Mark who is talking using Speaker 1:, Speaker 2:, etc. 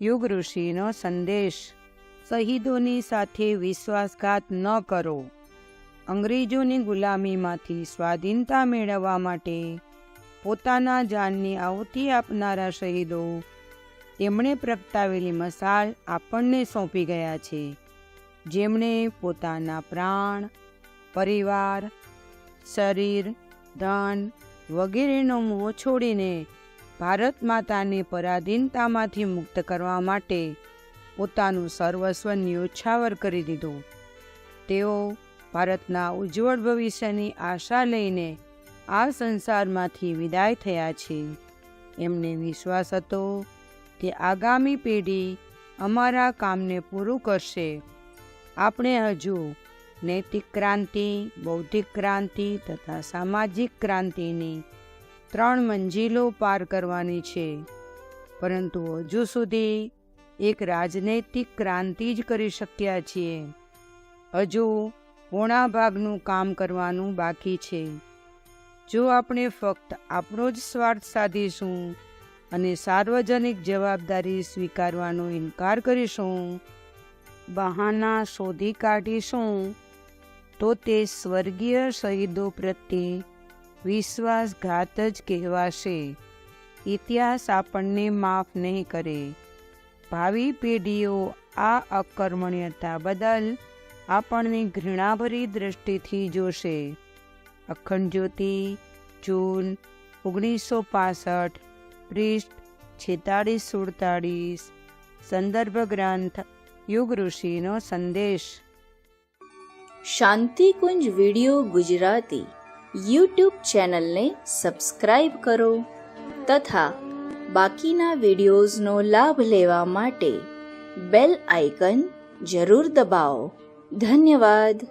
Speaker 1: યુગ ઋષિનો સંદેશ। શહીદોની સાથે વિશ્વાસઘાત ન કરો। અંગ્રેજોની ગુલામીમાંથી સ્વાધીનતા મેળવવા માટે પોતાના જાનની આહુતિ આપનારા શહીદો, તેમણે પ્રગટાવેલી મશાલ આપણને સોંપી ગયા છે, જેમણે પોતાના પ્રાણ, પરિવાર, શરીર, ધન વગેરેનો મોહ છોડીને ભારત માતાને પરાધીનતામાંથી મુક્ત કરવા માટે પોતાનું સર્વસ્વ ન્યોછાવર કરી દીધું। તેઓ ભારતના ઉજ્જવળ ભવિષ્યની આશા લઈને આ સંસારમાંથી વિદાય થયા છે। એમને વિશ્વાસ હતો કે આગામી પેઢી અમારા કામને પૂરું કરશે। આપણે હજુ નૈતિક ક્રાંતિ, બૌદ્ધિક ક્રાંતિ તથા સામાજિક ક્રાંતિની 3 મંજિલો પાર કરવાની છે, પરંતુ હજુ સુધી એક રાજનૈતિક ક્રાંતિ જ કરી શક્યા છીએ। હજુ પોણા ભાગનું કામ કરવાનું બાકી છે। જો આપણે ફક્ત આપણો જ સ્વાર્થ સાધીશું અને સાર્વજનિક જવાબદારી સ્વીકારવાનો ઇનકાર કરીશું, બહાના શોધી કાઢીશું, તો તે સ્વર્ગીય શહીદો પ્રત્યે વિશ્વાસઘાત જ કહેવાશે। ઇતિહાસ આપણને માફ નહીં કરે। ભાવિ પેઢીઓ આ અકર્મણ્યતા બદલ આપણને ઘૃણાભરી દ્રષ્ટિથી જોશે। અખંડ જ્યોતિ, જૂન 1965, પૃષ્ઠ 46-47, સંદર્ભ ગ્રંથ યુગ ઋષિનો સંદેશ।
Speaker 2: શાંતિકુંજ વિડિયો ગુજરાતી યુટ્યુબ ચેનલને સબસ્ક્રાઇબ કરો તથા બાકીના વિડિયોઝનો લાભ લેવા માટે બેલ આઇકન જરૂર દબાવો। ધન્યવાદ।